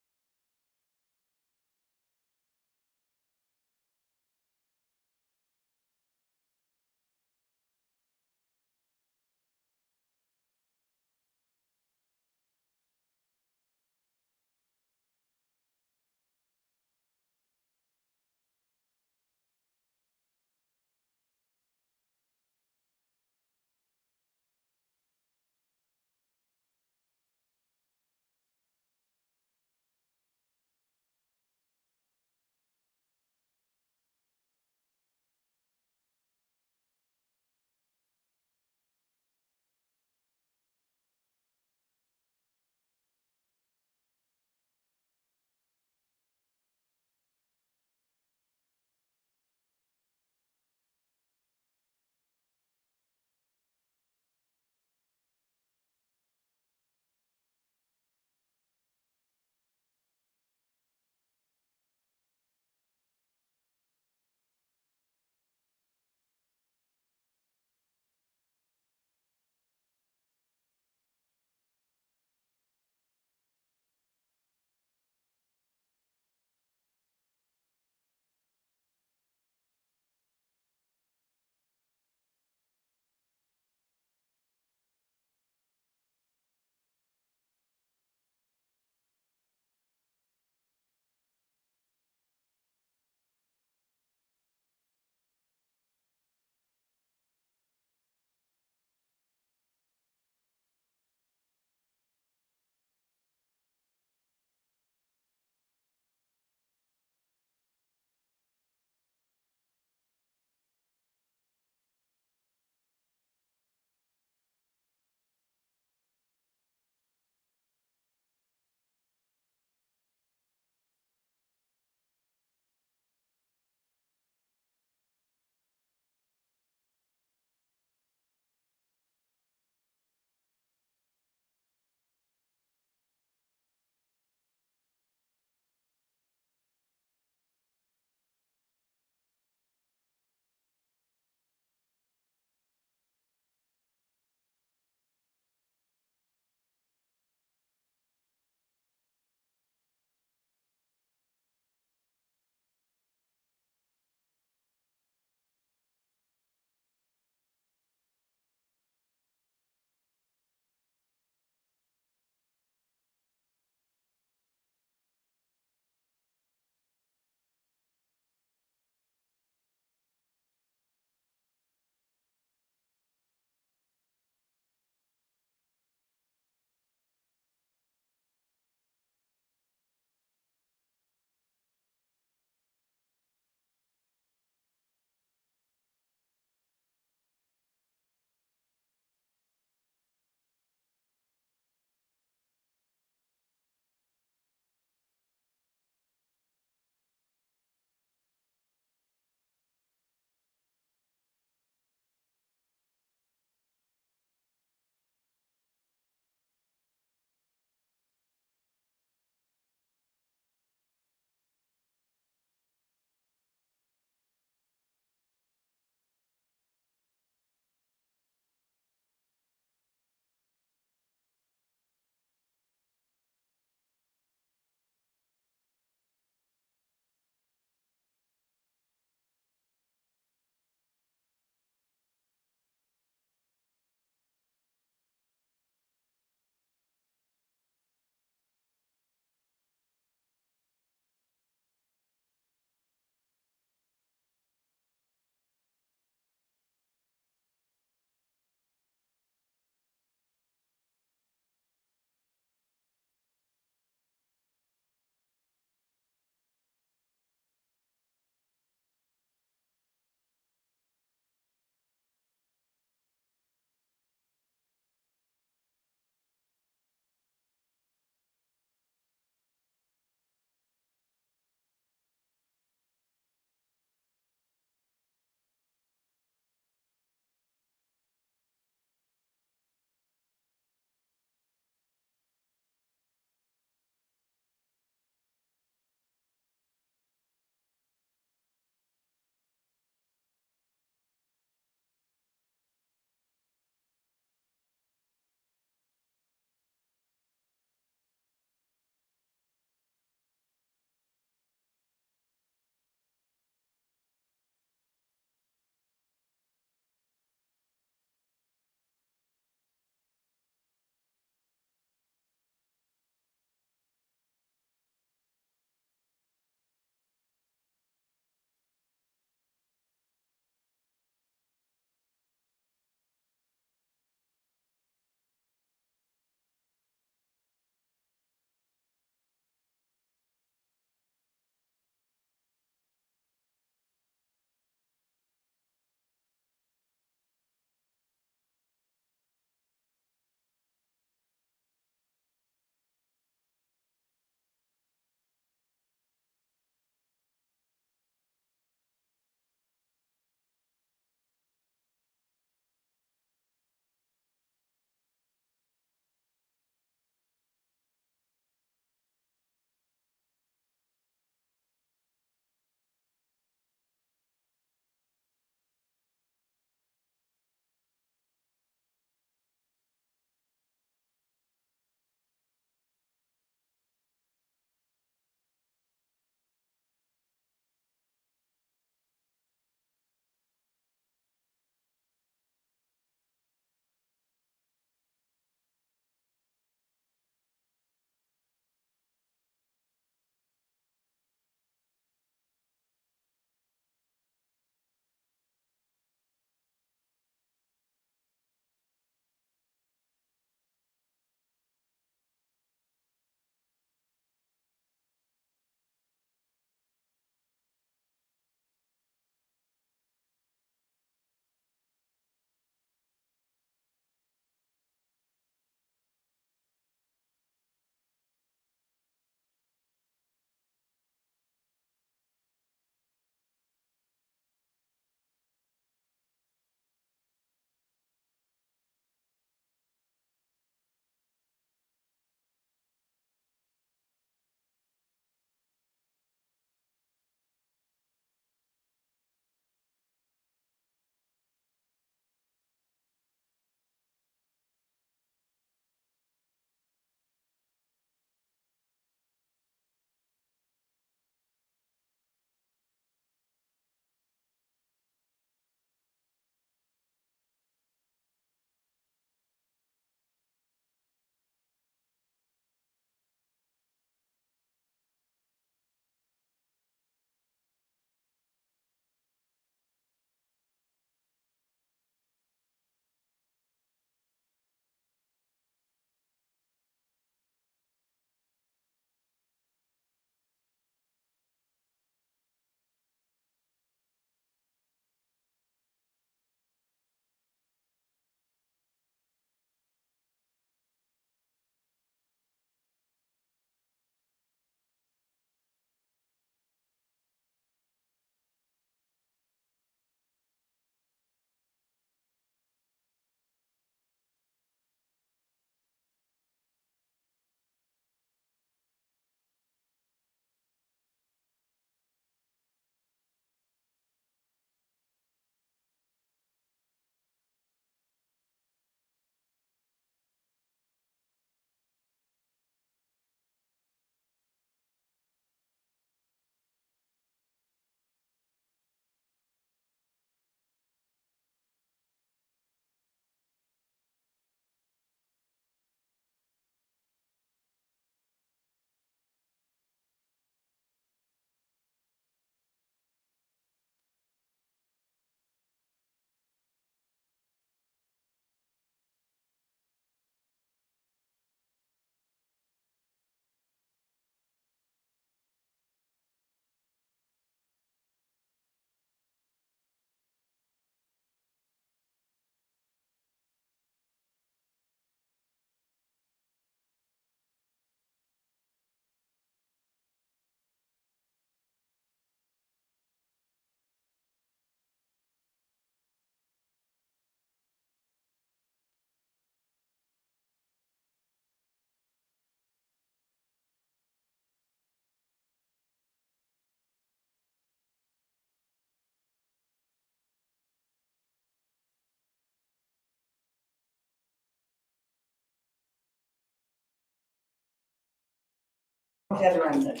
Get around it.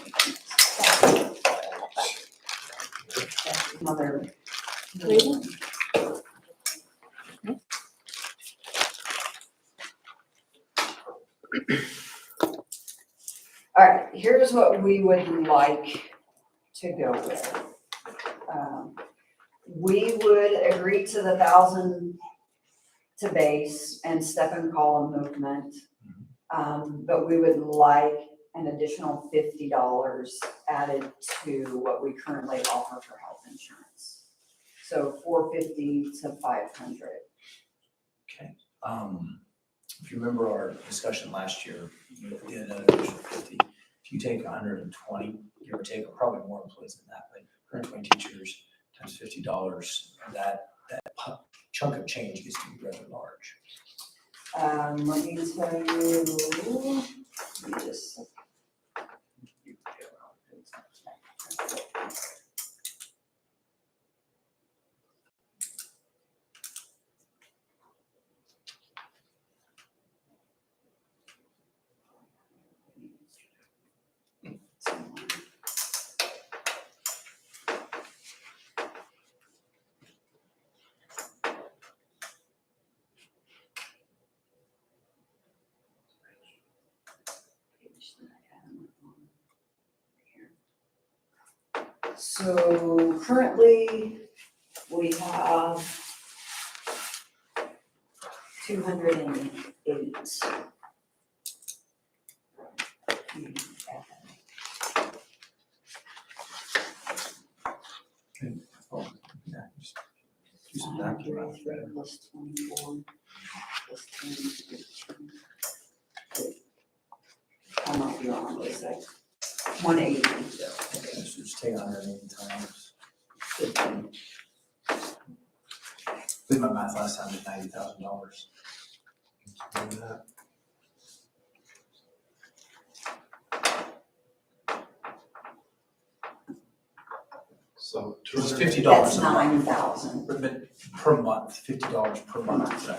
Mother. All right, here's what we would like to go with. We would agree to the 1,000 to base and step and column movement. But we would like an additional $50 added to what we currently offer for health insurance. So $450 to $500. Okay. If you remember our discussion last year, you did an additional 50. If you take 120, give or take, or probably more employees than that, but 120 teachers times $50, that chunk of change gets to be rather large. Let me tell you, let me just. So currently, we have 208. Oh, yeah, just do some back to math, right? Plus 24, plus 10. I might be wrong, but it's like 180. Yeah, okay, so just take 180 times 50. Did my math last time at $90,000. So It's 200, $50 That's a month. 9,000. But per month, $50 per month.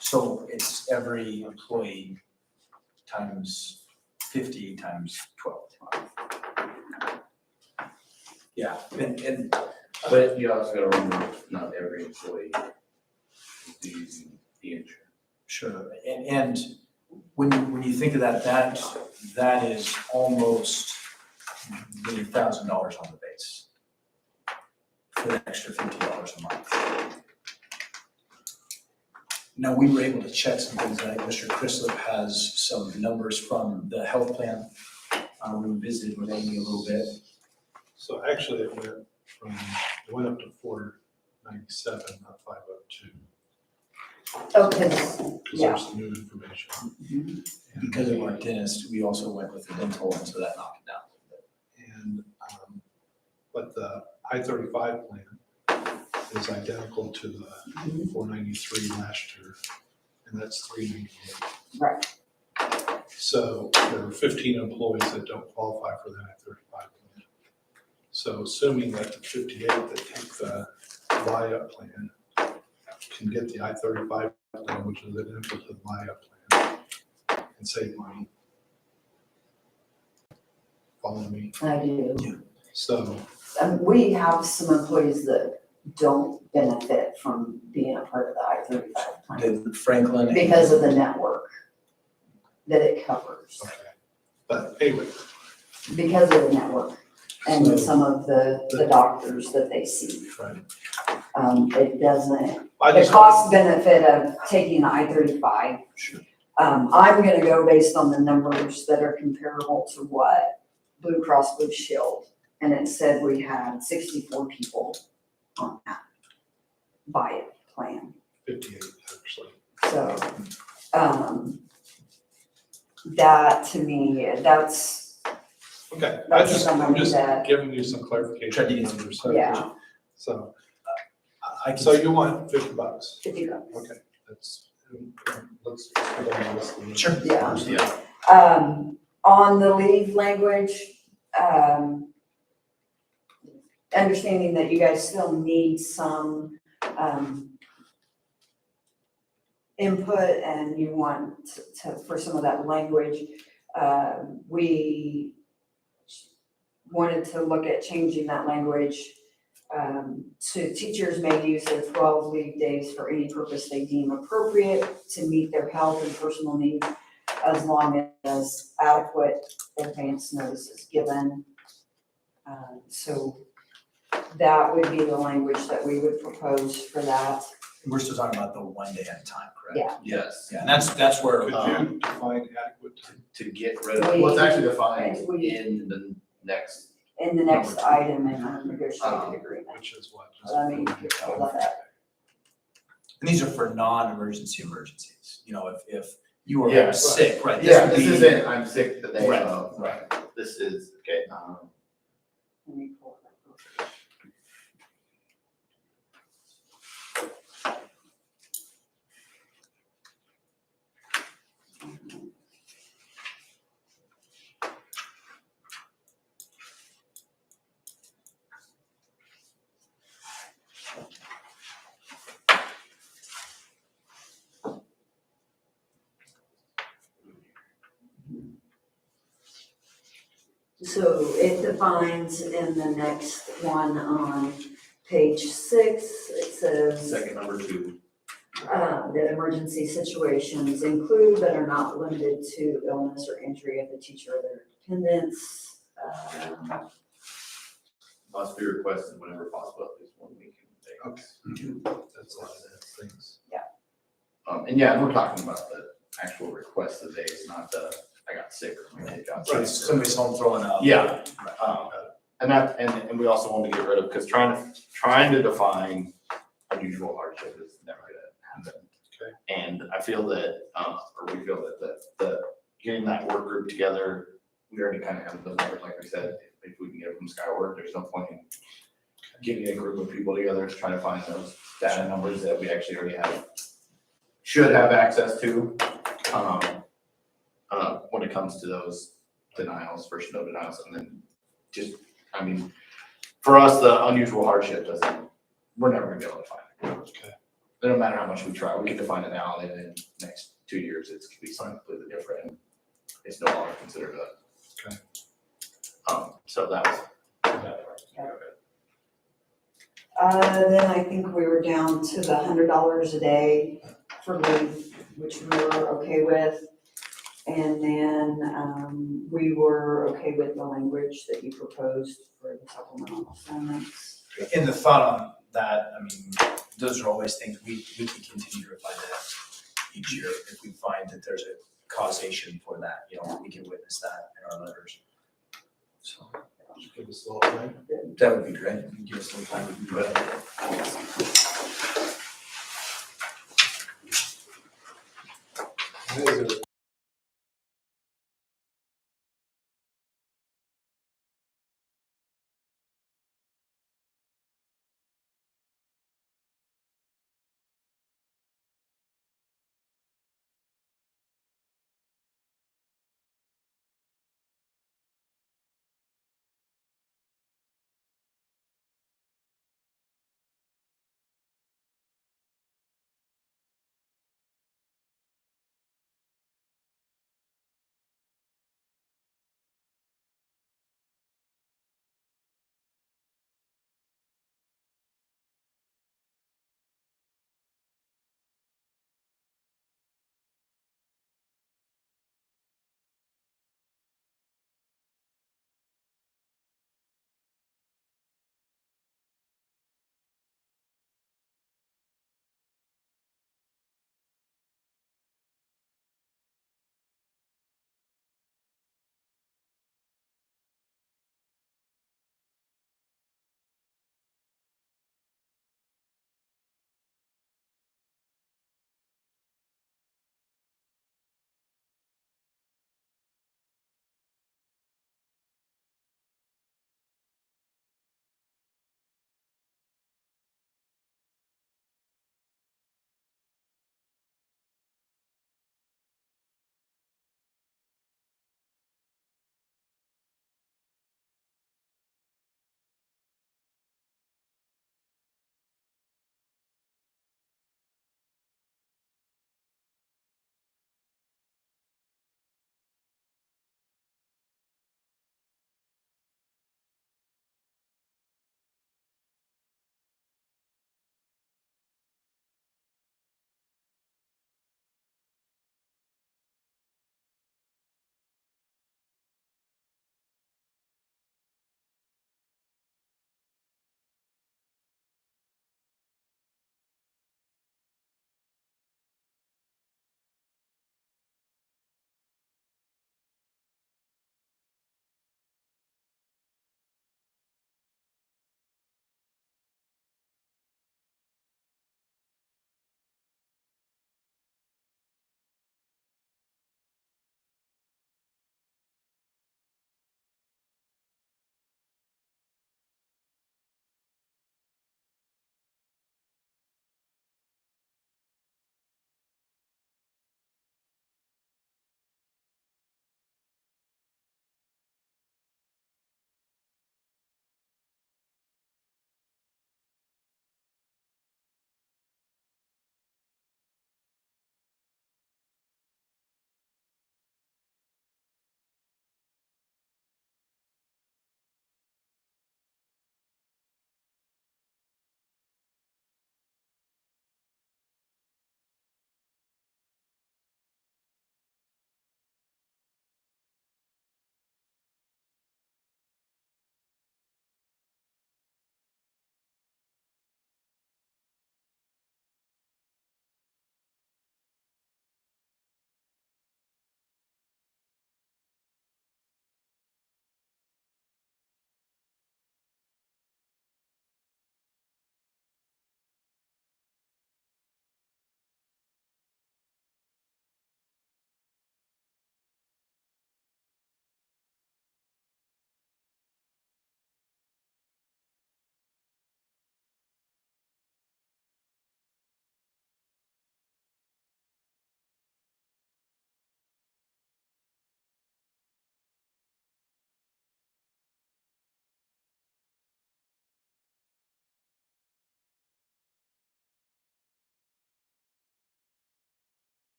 So it's every employee times 50 times 12. Yeah, and But you also gotta remember, not every employee is using the insurance. sure, and when you think of that is almost the $1,000 on the base for the extra $50 a month. Now, we were able to check some things. I think Mr. Chrislip has some numbers from the health plan. We visited with Amy a little bit. so actually it went up to 497, not 502. Oh, because, Because yeah. there's some new information. And- Because of our dentist, we also went with the dental, and so that knocked it down. And, but the I-35 plan is identical to the 493 last year, and that's 398. Right. So there are 15 employees that don't qualify for the I-35 plan. So assuming that the 58 that take the buy-up plan can get the I-35 plan, which is identical to the buy-up plan, and save money. Follow me? I do. So, We have some employees that don't benefit from being a part of the I-35 plan Did Franklin. because of the network that it covers, okay. But anyway, because of the network and So- some of the doctors that they see. right. It doesn't, I the just, cost benefit of taking the I-35. Sure. I'm gonna go based on the numbers that are comparable to what Blue Cross Blue Shield. And it said we had 64 people on that buy-it plan. 58 actually. So, that to me, that's, Okay, That's I'm something just that- giving you some clarification. Try to get on some- your subject. yeah, So, I can. so you want $50? $50. Okay, that's, let's put on the list. Sure. Yeah. Yeah. On the leave language, understanding that you guys still need some, input and you want to, for some of that language, we wanted to look at changing that language to teachers may use their 12 leave days for any purpose they deem appropriate to meet their health and personal needs, as long as adequate advance notice is given. So that would be the language that we would propose for that. We're still talking about the 1 day at a time, correct? Yeah. Yes. Yeah, and that's where, Could you define adequate time? To get rid of, well, it's actually defined We- in the next, In the next item in our negotiated agreement. Which is what? I mean, you could pull that up. and these are for non-emergency emergencies, you know, if you were Yeah, sick, right? yeah, would this be- isn't, I'm sick the day Right, of, right. this is, okay, Let me pull it up. So it defines in the next one on page 6, it says. second number 2. That emergency situations include but are not limited to illness or injury of the teacher or their dependents. Must be requested whenever possible, at least 1 week in advance. That's a lot of things. And yeah, we're talking about the actual request of the days, not the, I got sick or my kid got sick. Right, somebody's home throwing up. Yeah, and that, and we also want to get rid of, because trying to define unusual hardship is never gonna happen. Okay. And I feel that, or we feel that, the getting that work group together, we already kind of have those numbers, like we said, if we can get from Skyward, there's no point in getting a group of people together to try to find those data numbers that we actually already should have access to. When it comes to those denials, first no denials, and then just, I mean, for us, the unusual hardship we're never gonna be able to find it. Okay. No matter how much we try, we can define it now, and then in the next 2 years, it's gonna be something completely different, and it's no longer considered a. Okay. So that was. Then I think we were down to the $100 a day for leave, which we were okay with. And then we were okay with the language that you proposed for the supplemental assignments. And the thought on that, I mean, those are always things we can continue to refine that each year if we find that there's a causation for that, you know, we can witness that in our letters. So Just give us a little time. that would be great. Give us some time to do that. That is a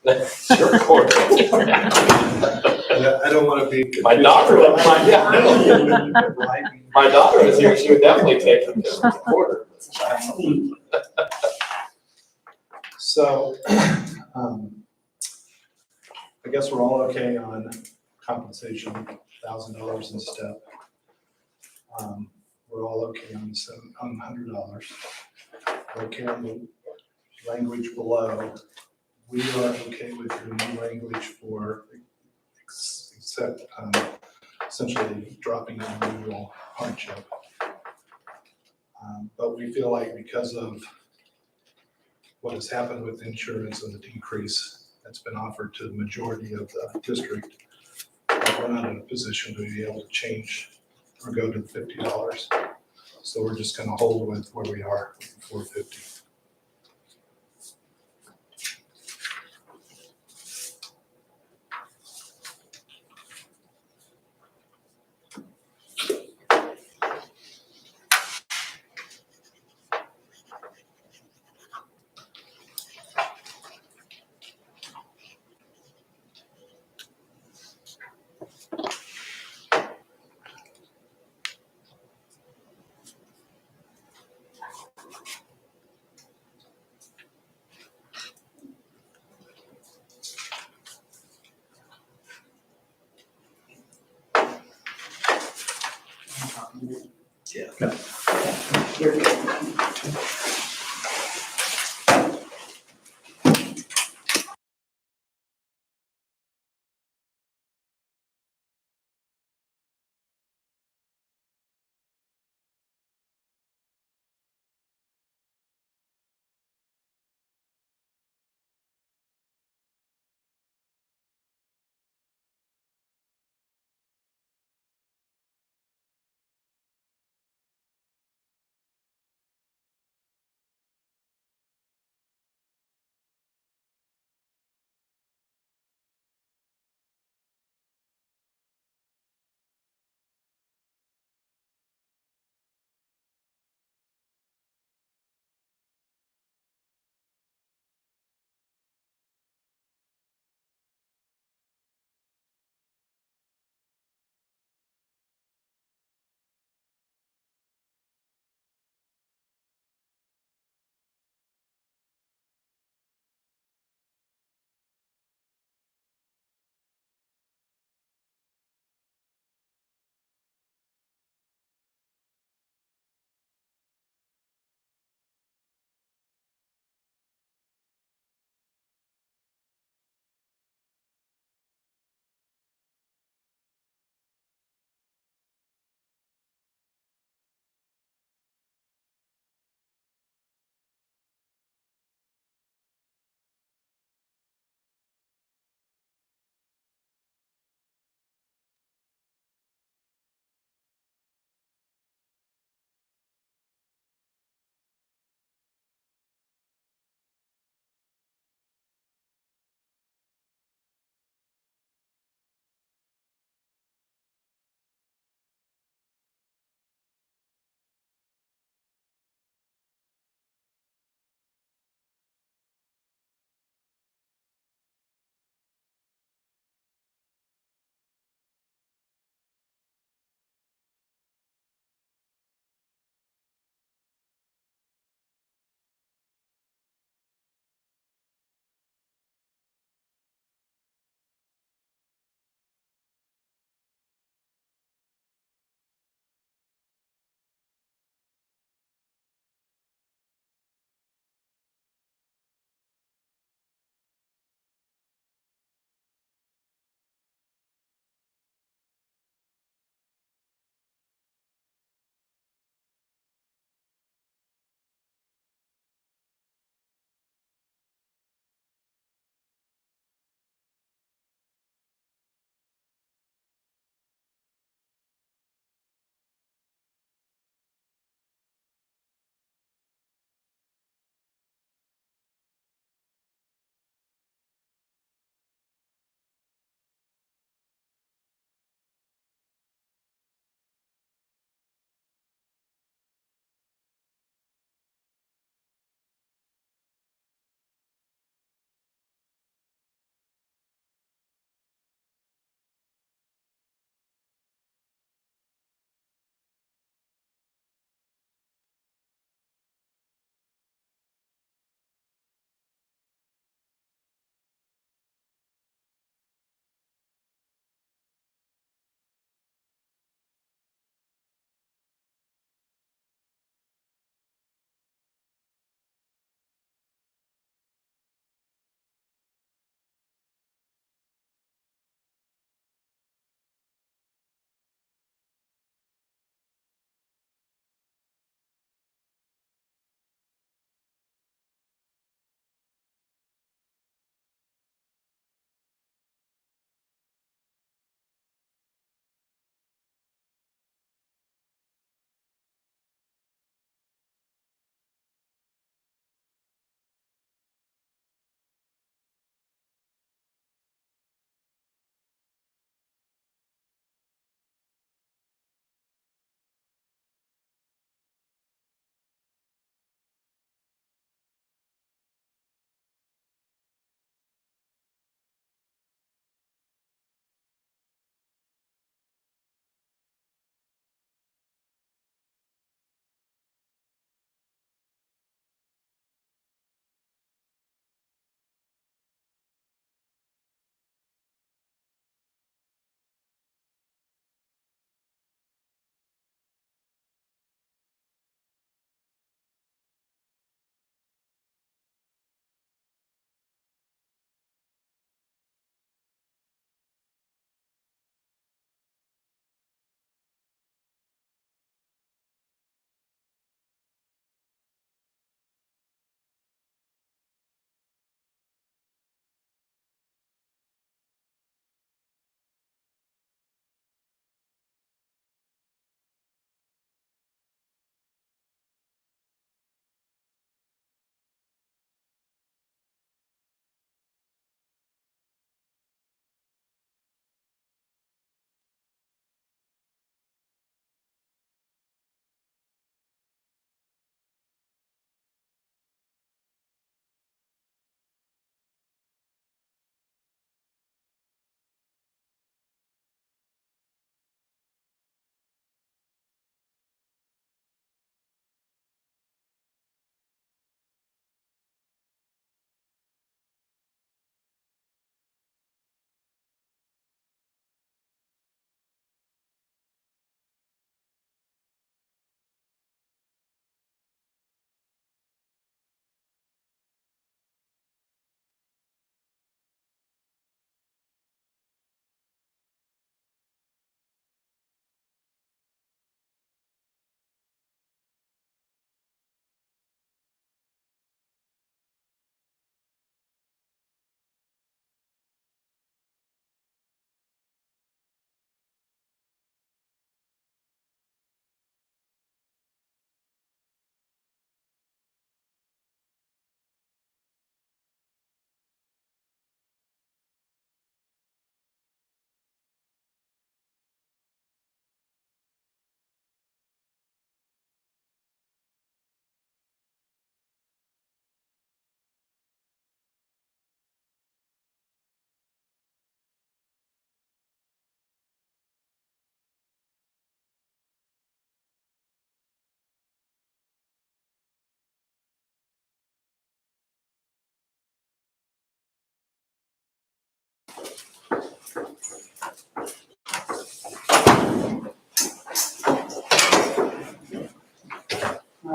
Sure, quarter. I don't wanna be. My daughter would, my daughter was here, she would definitely take it to a quarter. So, I guess we're all okay on compensation, $1,000 in step. We're all okay on $100. Okay on the language below. We are okay with your new language for except, essentially dropping the unusual hardship. But we feel like because of what has happened with insurance and the decrease that's been offered to the majority of the district, we're not in a position to be able to change or go to the $50. So we're just gonna hold with where we are, $450. You're good.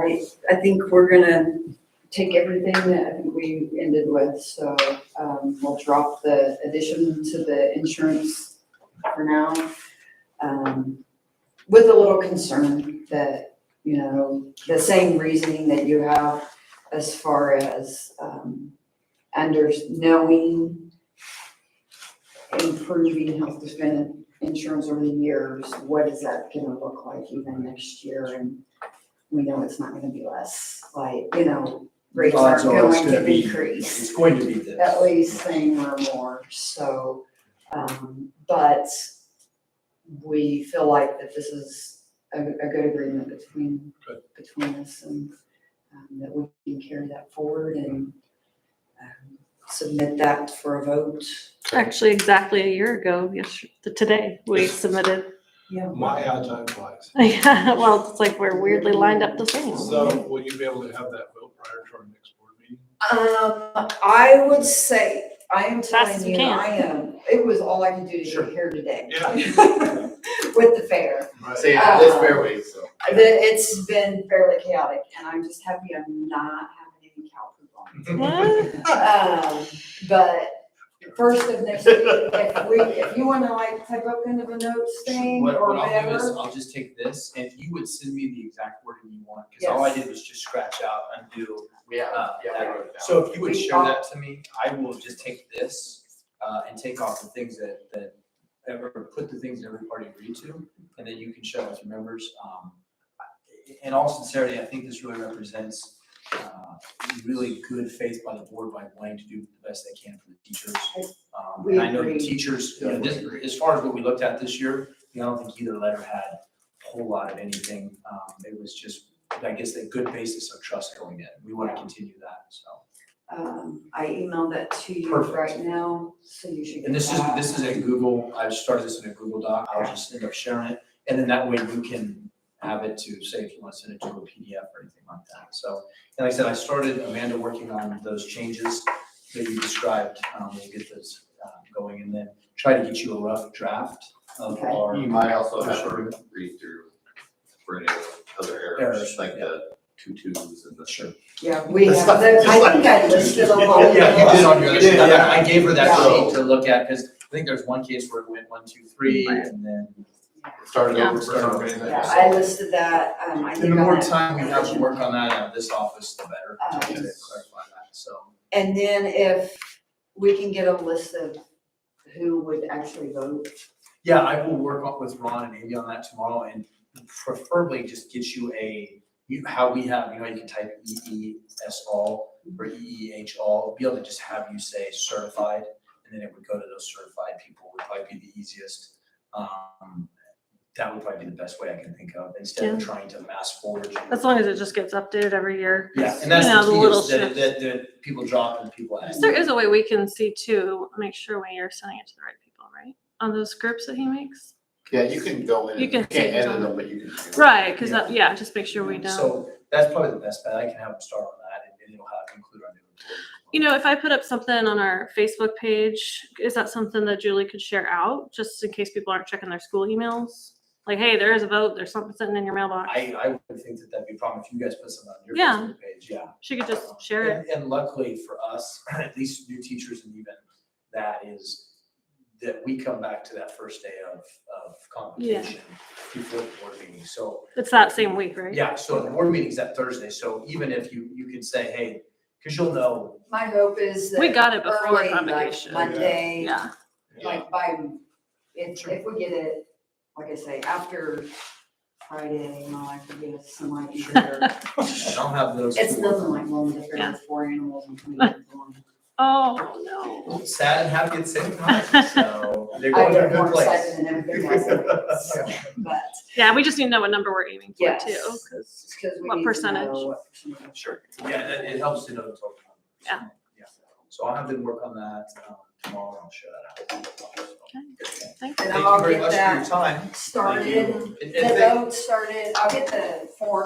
I think we're gonna take everything that I think we ended with, so, we'll drop the addition to the insurance for now. With a little concern that, you know, the same reasoning that you have as far as, knowing improving health defendant insurance over the years, what is that gonna look like even next year? And we know it's not gonna be less, like, you know, rates aren't Odds are it's going gonna to be- increase, It's going to be this. at least same or more, so, but we feel like that this is a good agreement between us, and that we can carry that forward and submit that for a vote. Actually, exactly a year ago, today, we submitted. My time flies. Yeah, well, it's like we're weirdly lined up the same. So will you be able to have that vote prior to our next board meeting? I would say, I am Fast as telling you you, can. it was all I could do to Sure. get here today. Yeah. With the fair. Right. Say this fairway, so. It's been fairly chaotic, and I'm just happy I'm not having any cow poop on me. But first of next week, if you wanna like type up kind of a notes thing What or I'll do is, whatever. I'll just take this, and you would send me the exact wording you want, because all I did was just scratch out, undo. Yeah, Yeah, I wrote it down. So if you would We share all- that to me, I will just take this, and take off the things that ever, put the things that every party agreed to, and then you can share with your members. In all sincerity, I think this really represents, really good faith by the board by wanting to do the best they can for the teachers. We And I know the agree. teachers, you know, this, as far as what we looked at this year, I don't think either letter had a whole lot of anything. It was just, I guess, a good basis of trust going in. We want to continue that, so. I emailed that to you Perfect. right now, so you should get And this that. is a Google, I started this in a Google Doc, I'll just end up sharing it, and then that way you can have it to, say, if you want to send it to a PDF or anything like that. So, and like I said, I started, Amanda, working on those changes that you described, we'll get those going, and then try to get you a rough draft of Okay. our. You might also have to read through for any other errors, Errors, like yeah. the tutus and the. Sure. Yeah, we have, I think I listed them all. Yeah, you did on your other sheet. Yeah. I gave her that Yeah. sheet to look at, because I think there's one case where it went 1, 2, 3, and then. Started Yeah. over for some reason. Yeah, I listed that, I think. And the on more that time we have to version. work on that out of this office, the better, to Yes. clarify that, so. And then if we can get a list of who would actually vote. Yeah, I will work on with Ron and Amy on that tomorrow, and preferably just get you how we have, you can type EES all or EEH all, be able to just have you say certified, and then it would go to those certified people, would probably be the easiest. That would probably be the best way I can think of, instead of trying to mass forward. As long as it just gets updated every year. Yeah, and that's You know, the key, little is that, shifts. that people drop and people add. There is a way we can see too, make sure when you're sending it to the right people, right? On those groups that he makes. Yeah, you can go in, You and can you can't change edit them. them, but you can. Right, cause just make sure we know. So that's probably the best bet, I can have them start on that, and it'll have include our new employees. If I put up something on our Facebook page, is that something that Julie could share out, just in case people aren't checking their school emails? Like, hey, there is a vote, there's something sitting in your mailbox. I would think that that'd be a problem if you guys put something on your Yeah. Facebook page, yeah. She could just share it. And luckily for us, at least new teachers, and even that is, that we come back to that first day of convocation before the board meeting, so. It's that same week, right? Yeah, so the board meeting's that Thursday, so even if you could say, hey, because you'll know. My hope is that. We got it before early, like convocation. Monday, Yeah. like if we get it, like I say, after Friday, my life would get semi easier. I don't have those. It's nothing like going to the fair Yeah. with 4 animals and 20 people on it. Oh, no. Sad and happy at the same time, so they're I going to a get more good place. excited than everything else. So, but Yeah, we just need to know what number we're aiming for Yes. too, because just because we What need to percentage? know what percentage. Sure, yeah, it helps to know the total. Yeah. Yeah, so I'll have them work on that tomorrow, and I'll share that out. thank you. And Thank I'll you very get much for your that time. started, And the thank- vote started, I'll get the form